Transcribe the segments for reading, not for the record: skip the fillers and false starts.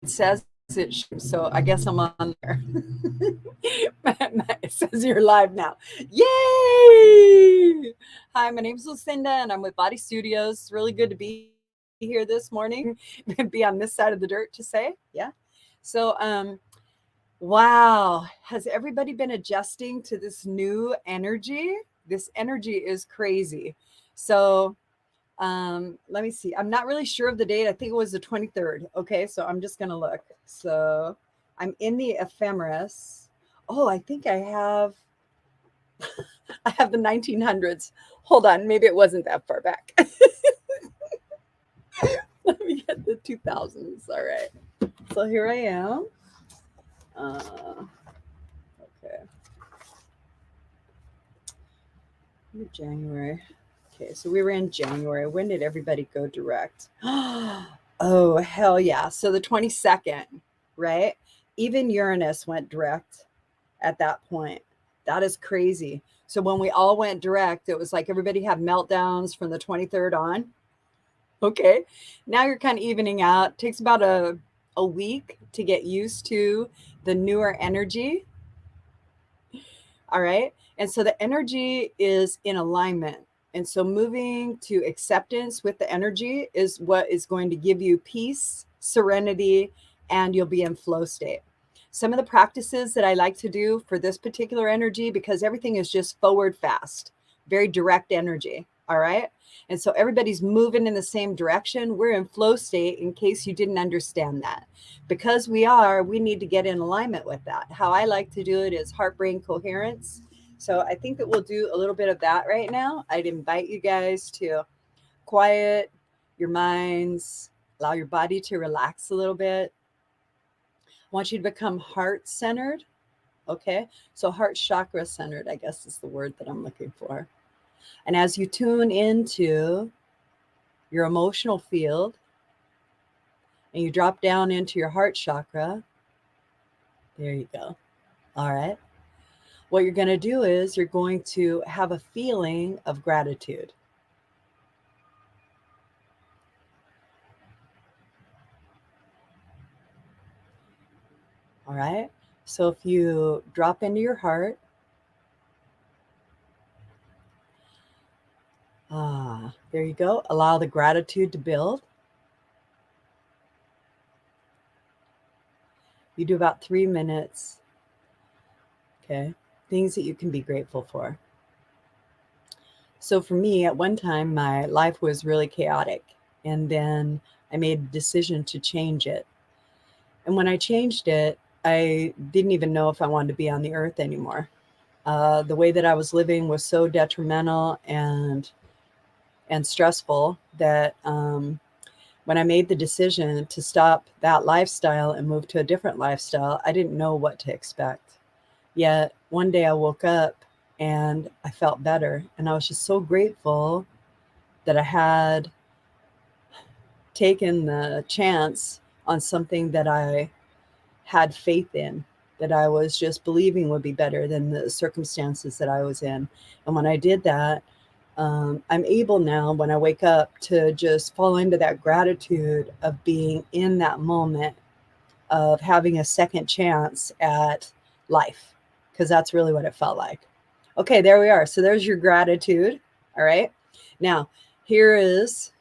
says it, so I guess I'm on there. It says you're live now. Yay! Hi, my name is Lucinda, and I'm with BOTI Studios. It's really good to be here this morning, be on this side of the dirt to say, yeah. So, wow, has everybody been adjusting to this new energy? This energy is crazy. So, let me see. I'm not really sure of the date. I think it was the 23rd. Okay, so I'm just gonna look. So I'm in the ephemeris. Oh, I think I have the 1900s. Hold on, maybe it wasn't that far back. Let me get the 2000s. All right. So here I am. Okay. January. Okay, so we were in January. When did everybody go direct? Oh, hell yeah. So the 22nd, right? Even Uranus went direct at that point. That is crazy. So when we all went direct, it was like everybody had meltdowns from the 23rd on. Okay. Now you're kind of evening out. It takes about a week to get used to the newer energy. All right. And so the energy is in alignment. And so moving to acceptance with the energy is what is going to give you peace, serenity, and you'll be in flow state. Some of the practices that I like to do for this particular energy, because everything is just forward fast, very direct energy. All right. And so everybody's moving in the same direction. We're in flow state in case you didn't understand that. Because we need to get in alignment with that. How I like to do it is heart brain coherence. So I think that we'll do a little bit of that right now. I'd invite you guys to quiet your minds, allow your body to relax a little bit. I want you to become heart centered. Okay. So heart chakra centered, I guess is the word that I'm looking for. And as you tune into your emotional field and you drop down into your heart chakra, there you go. All right. What you're going to do is you're going to have a feeling of gratitude. All right. So if you drop into your heart, there you go. Allow the gratitude to build. You do about 3 minutes. Okay. Things that you can be grateful for. So for me, at one time, my life was really chaotic. And then I made a decision to change it. And when I changed it, I didn't even know if I wanted to be on the earth anymore. The way that I was living was so detrimental and stressful that when I made the decision to stop that lifestyle and move to a different lifestyle, I didn't know what to expect. Yet one day I woke up and I felt better. And I was just so grateful that I had taken the chance on something that I had faith in, that I was just believing would be better than the circumstances that I was in. And when I did that, I'm able now, when I wake up, to just fall into that gratitude of being in that moment, of having a second chance at life, because that's really what it felt like. Okay, there we are. So there's your gratitude. All right. Now, here is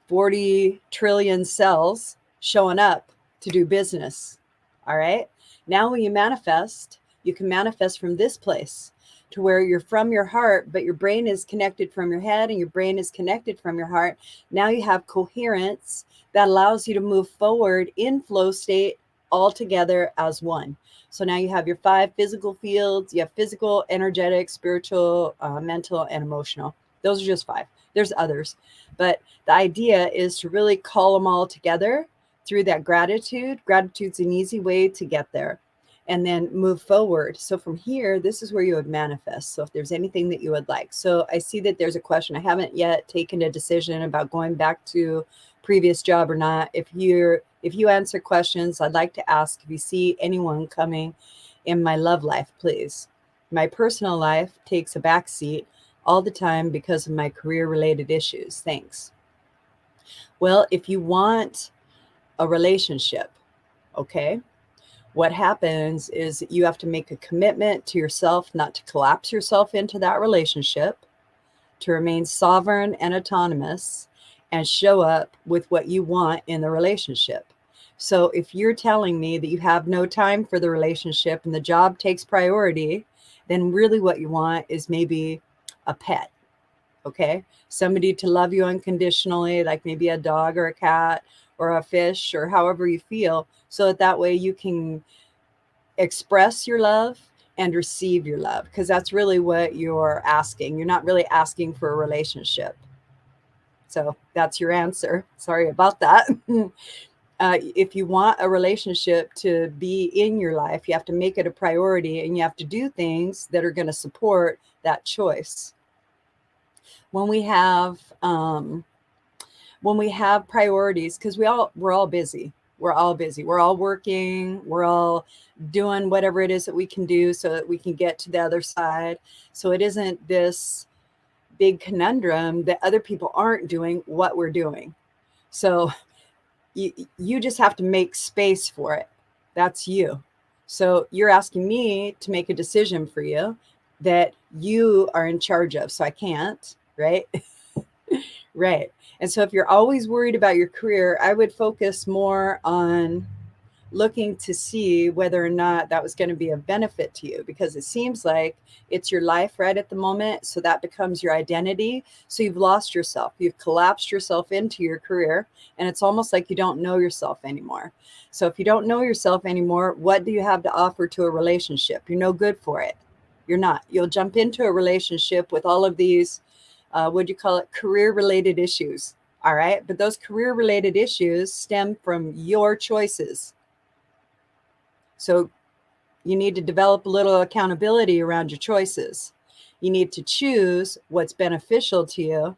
40 trillion cells showing up to do business. All right. Now, when you can manifest from this place to where you're from your heart, but your brain is connected from your head and your brain is connected from your heart. Now you have coherence that allows you to move forward in flow state all together as one. So now you have your 5 physical fields. You have physical, energetic, spiritual, mental, and emotional. Those are just 5. There's others. But the idea is to really call them all together through that gratitude. Gratitude's an easy way to get there. And then move forward. So from here, this is where you would manifest. So if there's anything that you would like. So I see that there's a question. I haven't yet taken a decision about going back to previous job or not. If you answer questions, I'd like to ask if you see anyone coming in my love life, please. My personal life takes a back seat all the time because of my career related issues. Thanks. Well, if you want a relationship, okay? What happens is you have to make a commitment to yourself not to collapse yourself into that relationship, to remain sovereign and autonomous, and show up with what you want in the relationship. So if you're telling me that you have no time for the relationship and the job takes priority, then really what you want is maybe a pet, okay? Somebody to love you unconditionally, like maybe a dog or a cat or a fish or however you feel, so that way you can express your love and receive your love, because that's really what you're asking. You're not really asking for a relationship. So that's your answer. Sorry about that. If you want a relationship to be in your life, you have to make it a priority and you have to do things that are going to support that choice. When we have priorities, because we're all busy. We're all busy. We're all working. We're all doing whatever it is that we can do so that we can get to the other side. So it isn't this big conundrum that other people aren't doing what we're doing. So you just have to make space for it. That's you. So you're asking me to make a decision for you that you are in charge of. So I can't, right? Right. And so if you're always worried about your career, I would focus more on looking to see whether or not that was going to be of benefit to you, because it seems like it's your life right at the moment. So that becomes your identity. So you've lost yourself. You've collapsed yourself into your career, and it's almost like you don't know yourself anymore. So if you don't know yourself anymore, what do you have to offer to a relationship? You're no good for it. You're not. You'll jump into a relationship with all of these, what do you call it, career related issues. All right. But those career related issues stem from your choices. So you need to develop a little accountability around your choices. You need to choose what's beneficial to you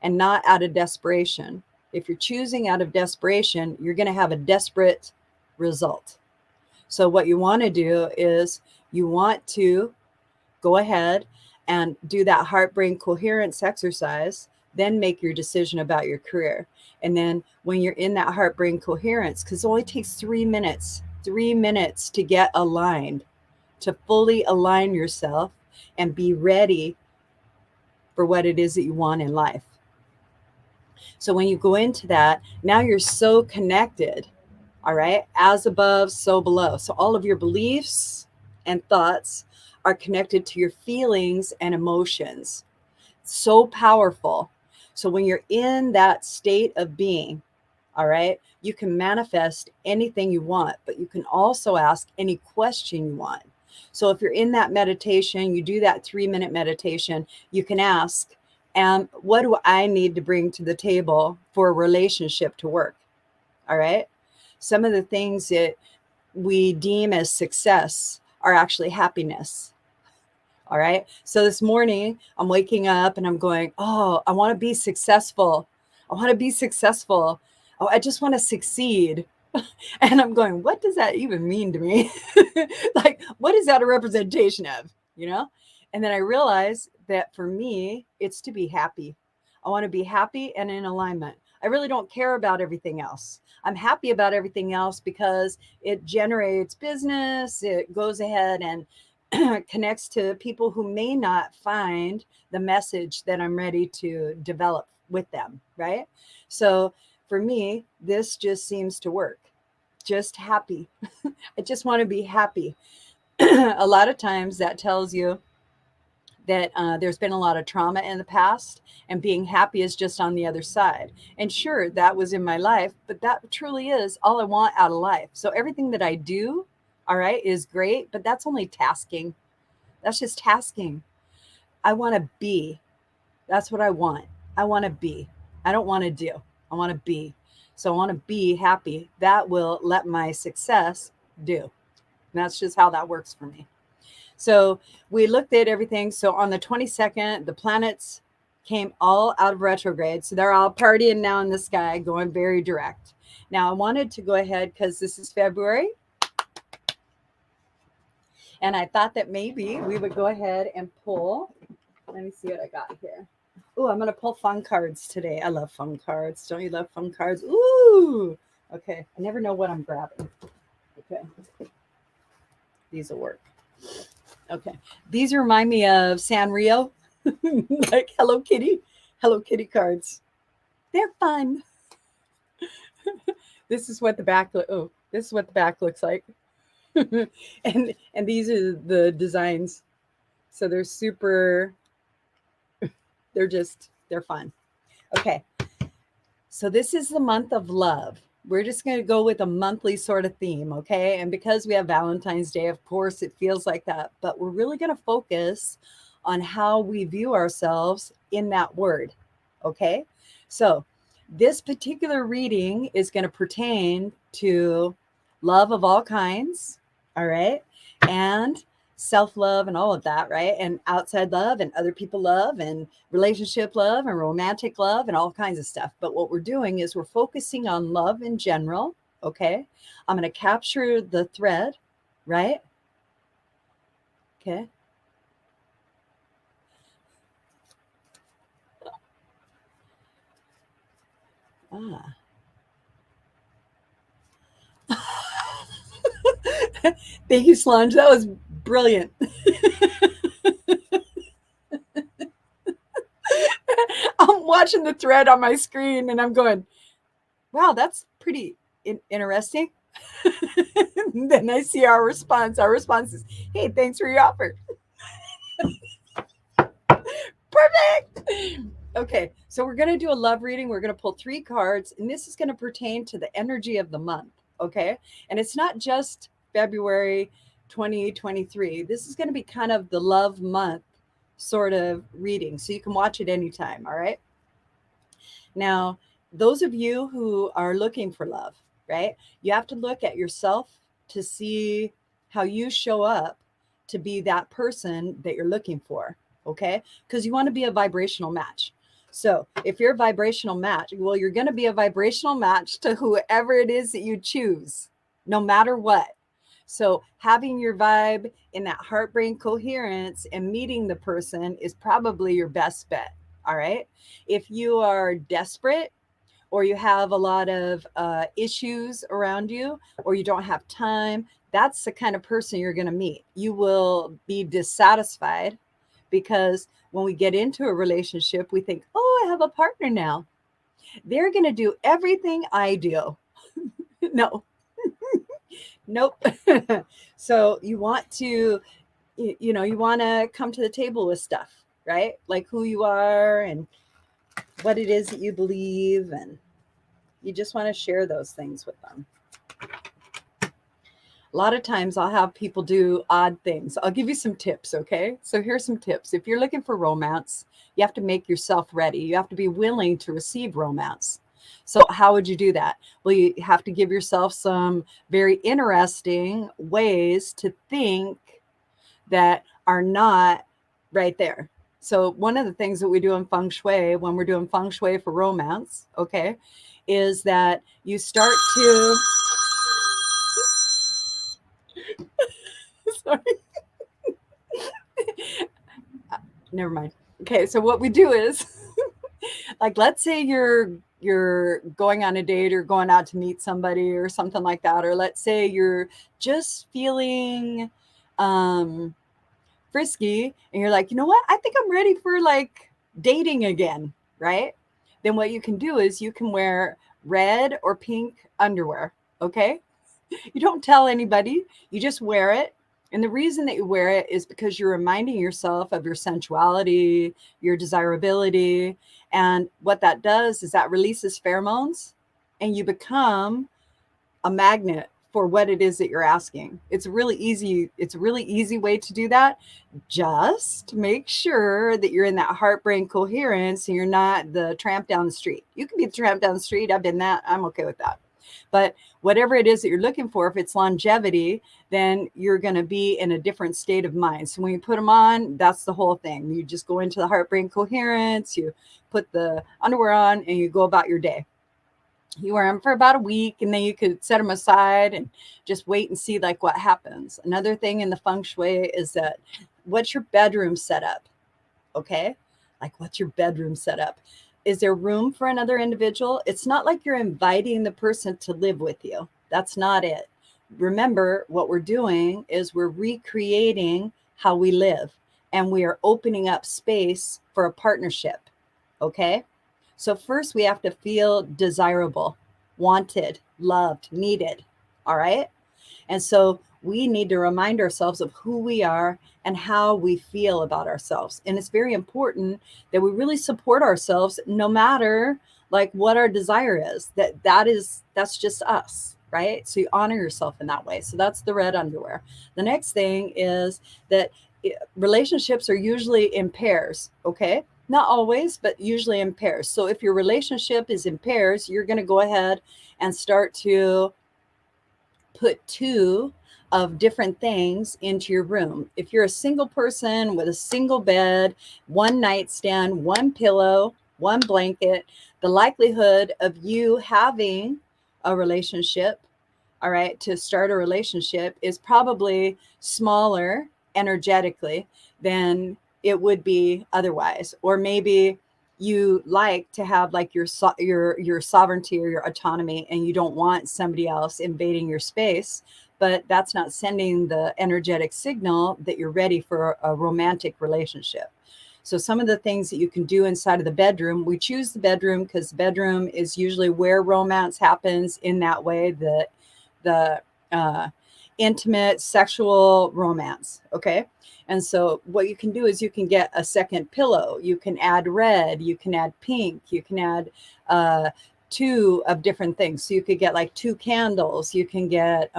and not out of desperation. If you're choosing out of desperation, you're going to have a desperate result. So what you want to do is you want to go ahead and do that heart brain coherence exercise, then make your decision about your career. And then when you're in that heart brain coherence, because it only takes 3 minutes to get aligned, to fully align yourself and be ready for what it is that you want in life. So when you go into that, now you're so connected, all right? As above, so below. So all of your beliefs and thoughts are connected to your feelings and emotions. So powerful. So when you're in that state of being, all right, you can manifest anything you want, but you can also ask any question you want. So if you're in that meditation, you do that 3-minute meditation, you can ask, what do I need to bring to the table for a relationship to work? All right. Some of the things that we deem as success are actually happiness. All right. So this morning I'm waking up and I'm going, oh, I want to be successful. I want to be successful. Oh, I just want to succeed. And I'm going, what does that even mean to me? Like, what is that a representation of? You know? And then I realized that for me, it's to be happy. I want to be happy and in alignment. I really don't care about everything else. I'm happy about everything else because it generates business. It goes ahead and connects to people who may not find the message that I'm ready to develop with them, right? So for me, this just seems to work. Just happy. I just want to be happy. A lot of times that tells you that there's been a lot of trauma in the past, and being happy is just on the other side. And sure, that was in my life, but that truly is all I want out of life. So everything that I do, all right, is great, but that's only tasking. That's just tasking. I want to be. That's what I want. I want to be. I don't want to do. I want to be. So I want to be happy. That will let my success do. And that's just how that works for me. So we looked at everything. So on the 22nd, the planets came all out of retrograde. So they're all partying now in the sky, going very direct. Now I wanted to go ahead because this is February. And I thought that maybe we would go ahead and pull. Let me see what I got here. Oh, I'm going to pull fun cards today. I love fun cards. Don't you love fun cards? Ooh, Okay, I never know what I'm grabbing. Okay, these will work. Okay, these remind me of Sanrio, like Hello Kitty cards. They're fun. This is what the back. This is what the back looks like, and these are the designs. So they're super. They're fun. Okay, so this is the month of love. We're just going to go with a monthly sort of theme, okay? And because we have Valentine's Day, of course, it feels like that. But we're really going to focus on how we view ourselves in that word, okay? So this particular reading is going to pertain to love of all kinds, all right? And self-love and all of that, right? And outside love and other people love and relationship love and romantic love and all kinds of stuff. But what we're doing is we're focusing on love in general, okay? I'm going to capture the thread, right? Okay. Ah. Thank you, Solange. That was brilliant. I'm watching the thread on my screen and I'm going, wow, that's pretty interesting. Then I see our response. Our response is, hey, thanks for your offer. Perfect. Okay, so we're going to do a love reading. We're going to pull 3 cards, and this is going to pertain to the energy of the month. Okay, and it's not just February 2023. This is going to be kind of the love month sort of reading, so you can watch it anytime. All right. Now, those of you who are looking for love, right, you have to look at yourself to see how you show up to be that person that you're looking for. Okay. Because you want to be a vibrational match. So if you're a vibrational match, well, you're going to be a vibrational match to whoever it is that you choose, no matter what. So having your vibe in that heart brain coherence and meeting the person is probably your best bet. All right. If you are desperate or you have a lot of issues around you or you don't have time, that's the kind of person you're going to meet. You will be dissatisfied because when we get into a relationship, we think, oh, I have a partner now. They're going to do everything I do. No, nope. So you want to, you want to come to the table with stuff, right? Like who you are and what it is that you believe, and you just want to share those things with them. A lot of times I'll have people do odd things. I'll give you some tips, okay? So here's some tips. If you're looking for romance, you have to make yourself ready. You have to be willing to receive romance. So how would you do that? Well, you have to give yourself some very interesting ways to think that are not right there. So one of the things that we do in feng shui when we're doing feng shui for romance, okay, is that you start to sorry. Never mind. Okay, so what we do is like let's say you're going on a date or going out to meet somebody or something like that, or let's say you're just feeling frisky and you're like, you know what, I think I'm ready for like dating again, right? Then what you can do is you can wear red or pink underwear. Okay, you don't tell anybody, you just wear it. And the reason that you wear it is because you're reminding yourself of your sensuality, your desirability. And what that does is that releases pheromones and you become a magnet for what it is that you're asking. It's a really easy way to do that. Just make sure that you're in that heart brain coherence and you're not the tramp down the street. You can be the tramp down the street. I've been that. I'm okay with that. But whatever it is that you're looking for, if it's longevity, then you're going to be in a different state of mind. So when you put them on, that's the whole thing. You just go into the heart brain coherence, you put the underwear on, and you go about your day. You wear them for about a week, and then you could set them aside and just wait and see like what happens. Another thing in the feng shui is that what's your bedroom setup? Okay, like what's your bedroom setup? Is there room for another individual? It's not like you're inviting the person to live with you. That's not it. Remember, what we're doing is we're recreating how we live, and we are opening up space for a partnership. Okay. So, first, we have to feel desirable, wanted, loved, needed. All right. And so we need to remind ourselves of who we are and how we feel about ourselves. And it's very important that we really support ourselves no matter like what our desire is. That's just us, right? So you honor yourself in that way. So that's the red underwear. The next thing is that relationships are usually in pairs, okay? Not always, but usually in pairs. So if your relationship is in pairs, you're going to go ahead and start to put two of different things into your room. If you're a single person with a single bed, one nightstand, one pillow, one blanket, the likelihood of you having a relationship, all right, to start a relationship is probably smaller energetically than it would be otherwise. Or maybe you like to have like your sovereignty or your autonomy, and you don't want somebody else invading your space, but that's not sending the energetic signal that you're ready for a romantic relationship. So some of the things that you can do inside of the bedroom, we choose the bedroom because the bedroom is usually where romance happens in that way, that the intimate sexual romance. Okay. And so what you can do is you can get a second pillow. You can add red. You can add pink. You can add two of different things. So you could get like two candles. You can get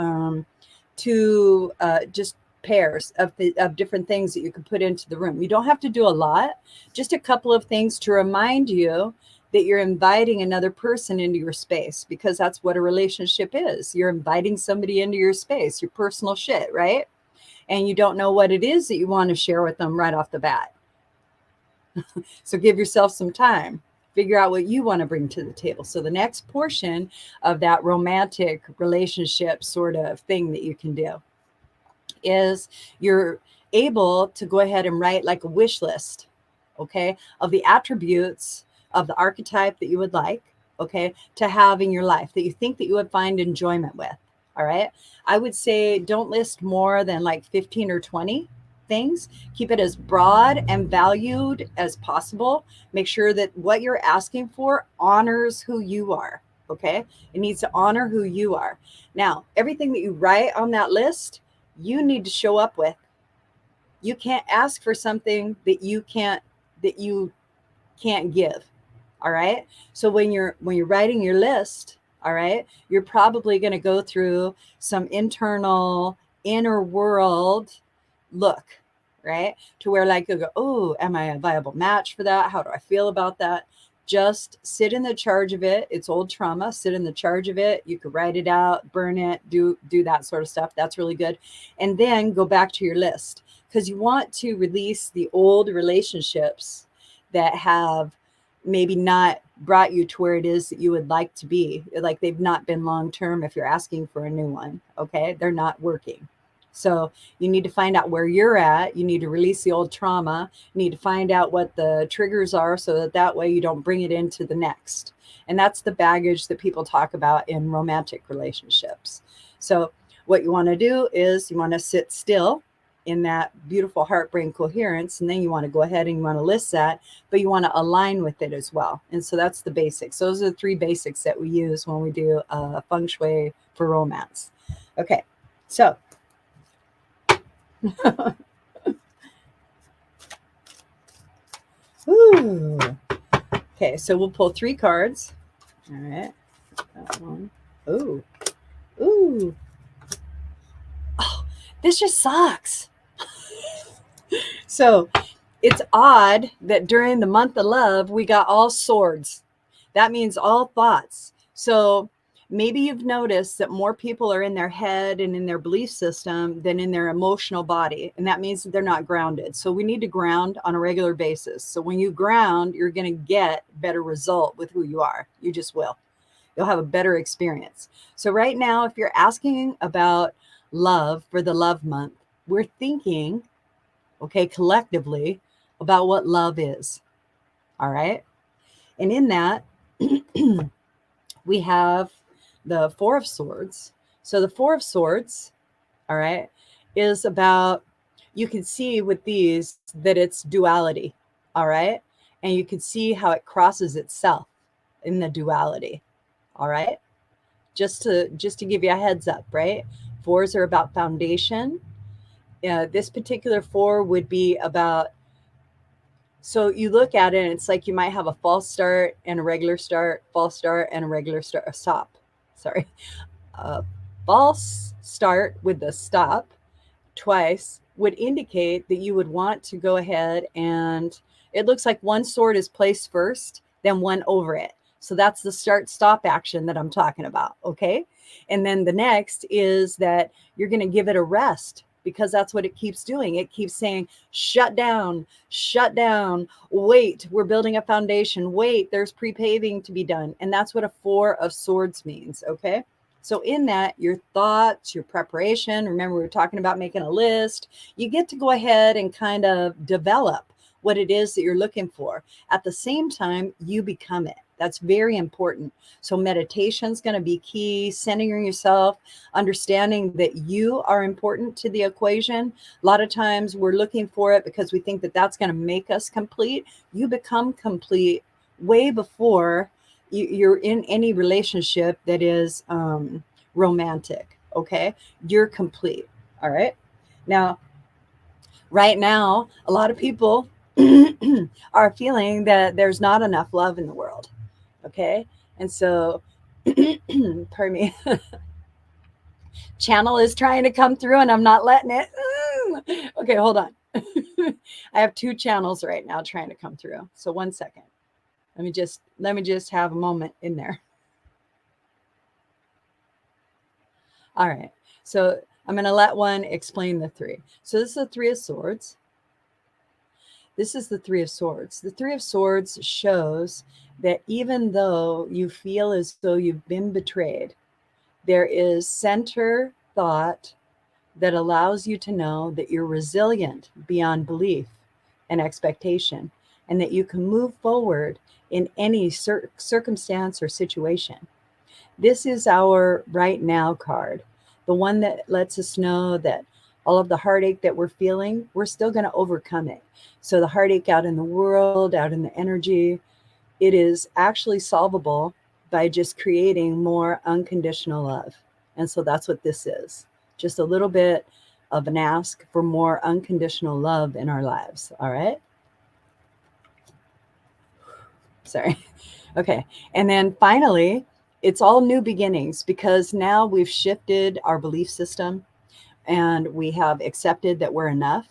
two just pairs of different things that you can put into the room. You don't have to do a lot, just a couple of things to remind you that you're inviting another person into your space, because that's what a relationship is. You're inviting somebody into your space, your personal shit, right? And you don't know what it is that you want to share with them right off the bat. So give yourself some time. Figure out what you want to bring to the table. So the next portion of that romantic relationship sort of thing that you can do is you're able to go ahead and write like a wish list, okay, of the attributes of the archetype that you would like, okay, to have in your life that you think that you would find enjoyment with. All right. I would say don't list more than like 15 or 20 things. Keep it as broad and valued as possible. Make sure that what you're asking for honors who you are. Okay. It needs to honor who you are. Now, everything that you write on that list, you need to show up with. You can't ask for something that you can't give. All right. So when you're writing your list, all right, you're probably going to go through some internal inner world look, right? To where like you go, oh, am I a viable match for that? How do I feel about that? Just sit in the charge of it. It's old trauma. Sit in the charge of it. You could write it out, burn it, do that sort of stuff. That's really good. And then go back to your list, because you want to release the old relationships that have maybe not brought you to where it is that you would like to be. Like they've not been long term if you're asking for a new one. Okay. They're not working. So you need to find out where you're at. You need to release the old trauma. You need to find out what the triggers are so that way you don't bring it into the next. And that's the baggage that people talk about in romantic relationships. So what you want to do is you want to sit still in that beautiful heart brain coherence, and then you want to go ahead and you want to list that, but you want to align with it as well. And so that's the basics. Those are the three basics that we use when we do feng shui for romance. Okay, so ooh. Okay, so we'll pull three cards. All right, that one. Ooh, ooh. Oh, this just sucks. So it's odd that during the month of love, we got all swords. That means all thoughts. So maybe you've noticed that more people are in their head and in their belief system than in their emotional body. And that means that they're not grounded. So we need to ground on a regular basis. So when you ground, you're going to get better result with who you are. You just will. You'll have a better experience. So right now, if you're asking about love for the love month, we're thinking, okay, collectively about what love is. All right. And in that, we have the Four of Swords. So the Four of Swords, all right, is about, you can see with these that it's duality, all right? And you can see how it crosses itself in the duality, all right? Just to give you a heads up, right? Fours are about foundation. This particular four would be about, so you look at it and it's like you might have a false start and a regular start, false start and a regular start, a stop. Sorry. A false start with the stop twice would indicate that you would want to go ahead, and it looks like one sword is placed first, then one over it. So that's the start stop action that I'm talking about. Okay. And then the next is that you're going to give it a rest, because that's what it keeps doing. It keeps saying, shut down, wait, we're building a foundation. Wait, there's pre-paving to be done. And that's what a Four of Swords means. Okay. So in that, your thoughts, your preparation, remember we were talking about making a list, you get to go ahead and kind of develop what it is that you're looking for. At the same time, you become it. That's very important. So meditation is going to be key, centering yourself, understanding that you are important to the equation. A lot of times we're looking for it because we think that that's going to make us complete. You become complete way before you're in any relationship that is romantic. Okay. You're complete. All right. Now, right now, a lot of people are feeling that there's not enough love in the world. Okay. And so, pardon me, channel is trying to come through and I'm not letting it. Okay, hold on. I have two channels right now trying to come through. So 1 second. Let me just have a moment in there. All right. So I'm going to let one explain the three. So this is the Three of Swords. This is the Three of Swords. The Three of Swords shows that even though you feel as though you've been betrayed, there is center thought that allows you to know that you're resilient beyond belief and expectation, and that you can move forward in any circumstance or situation. This is our right now card, the one that lets us know that all of the heartache that we're feeling, we're still going to overcome it. So the heartache out in the world, out in the energy, it is actually solvable by just creating more unconditional love. And so that's what this is. Just a little bit of an ask for more unconditional love in our lives. All right. Sorry. Okay. And then finally, it's all new beginnings, because now we've shifted our belief system and we have accepted that we're enough.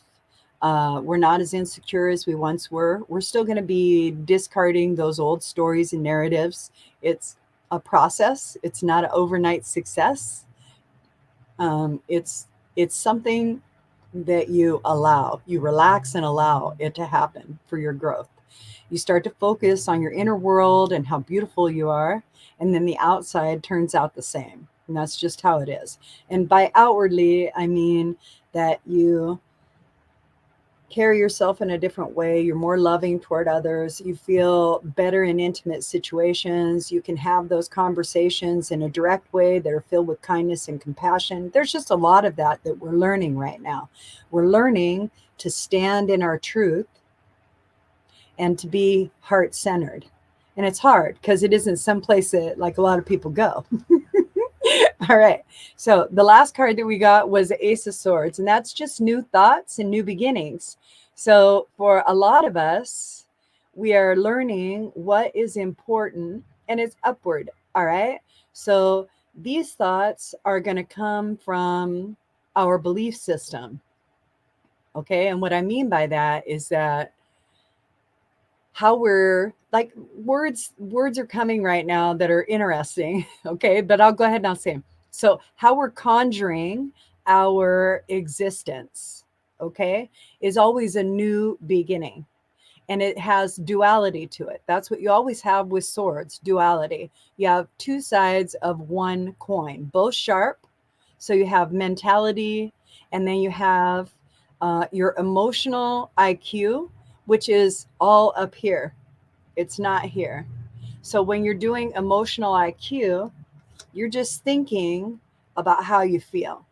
We're not as insecure as we once were. We're still going to be discarding those old stories and narratives. It's a process. It's not an overnight success. It's something that you relax and allow it to happen for your growth. You start to focus on your inner world and how beautiful you are, and then the outside turns out the same. And that's just how it is. And by outwardly, I mean that you carry yourself in a different way. You're more loving toward others. You feel better in intimate situations. You can have those conversations in a direct way that are filled with kindness and compassion. There's just a lot of that we're learning right now. We're learning to stand in our truth and to be heart-centered. And it's hard because it isn't someplace that like a lot of people go. All right. So the last card that we got was the Ace of Swords, and that's just new thoughts and new beginnings. So for a lot of us, we are learning what is important, and it's upward. All right. So these thoughts are going to come from our belief system. Okay. And what I mean by that is that how we're like, words are coming right now that are interesting. Okay. But I'll go ahead and I'll say them. So how we're conjuring our existence, okay, is always a new beginning. And it has duality to it. That's what you always have with swords, duality. You have two sides of one coin, both sharp. So you have mentality, and then you have your emotional IQ, which is all up here. It's not here. So when you're doing emotional IQ, you're just thinking about how you feel.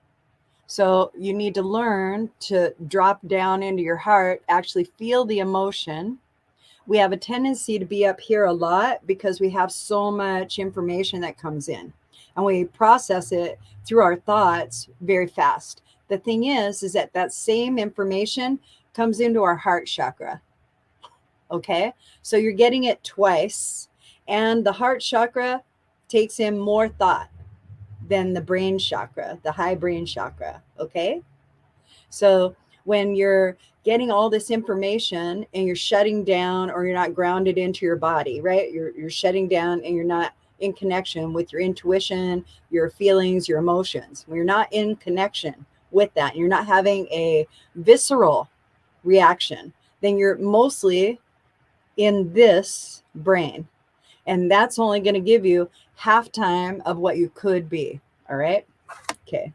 So you need to learn to drop down into your heart, actually feel the emotion. We have a tendency to be up here a lot because we have so much information that comes in and we process it through our thoughts very fast. The thing is that that same information comes into our heart chakra. Okay. So you're getting it twice, and the heart chakra takes in more thought than the brain chakra, the high brain chakra. Okay. So when you're getting all this information and you're shutting down, or you're not grounded into your body, right? You're shutting down and you're not in connection with your intuition, your feelings, your emotions. When you're not in connection with that, you're not having a visceral reaction, then you're mostly in this brain. And that's only going to give you half time of what you could be. All right. Okay.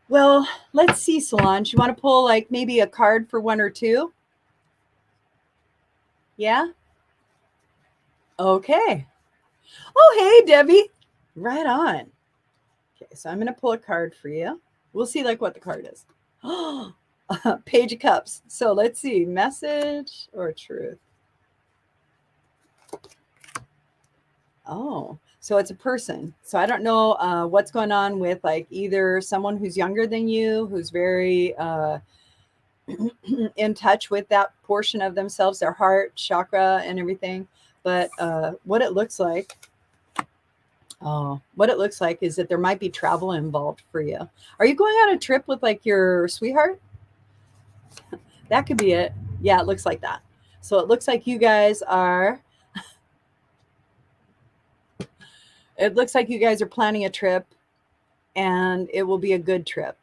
Well, let's see, Solange. You want to pull like maybe a card for one or two? Yeah? Okay. Oh, hey, Debbie. Right on. Okay, so I'm going to pull a card for you. We'll see like what the card is. Oh, Page of Cups. So let's see, message or truth? Oh, so it's a person. So I don't know what's going on with like either someone who's younger than you, who's very in touch with that portion of themselves, their heart chakra and everything. But what it looks like, what it looks like is that there might be travel involved for you. Are you going on a trip with like your sweetheart? That could be it. Yeah, it looks like that. So it looks like you guys are. It looks like you guys are planning a trip, and it will be a good trip.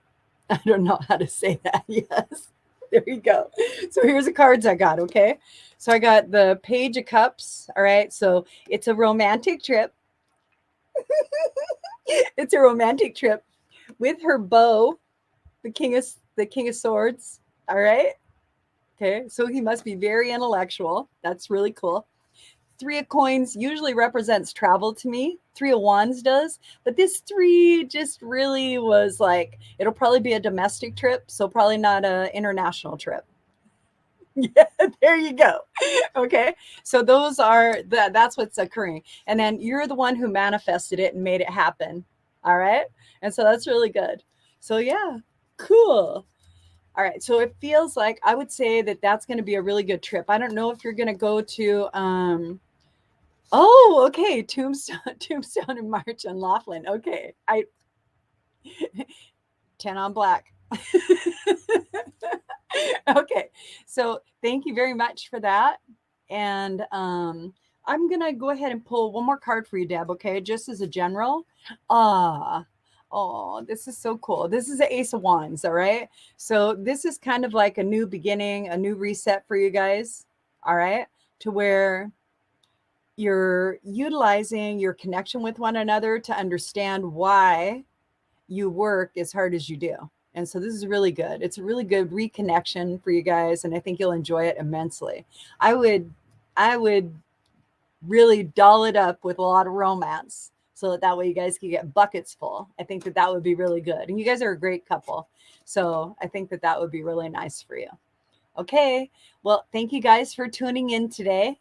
I don't know how to say that. Yes. There you go. So here's the cards I got. Okay. So I got the Page of Cups. All right. So it's a romantic trip. It's a romantic trip with her beau, the King of Swords. All right. Okay. So he must be very intellectual. That's really cool. Three of Coins usually represents travel to me. Three of Wands does. But this three just really was like, it'll probably be a domestic trip. So probably not an international trip. Yeah, there you go. Okay. So those are that's what's occurring. And then you're the one who manifested it and made it happen. All right. And so that's really good. So yeah, cool. All right. So it feels like I would say that that's going to be a really good trip. I don't know if you're going to go to oh, okay. Tombstone in March and Laughlin. Okay. 10 on black. Okay. So thank you very much for that. And I'm gonna go ahead and pull one more card for you, Deb, okay? Just as a general. Ah, oh, this is so cool. This is the Ace of Wands, all right? So this is kind of like a new beginning, a new reset for you guys, all right? To where you're utilizing your connection with one another to understand why you work as hard as you do. And so this is really good. It's a really good reconnection for you guys, and I think you'll enjoy it immensely. I would really doll it up with a lot of romance so that way you guys can get buckets full. I think that that would be really good. And you guys are a great couple. So I think that that would be really nice for you. Okay. Well, thank you guys for tuning in today.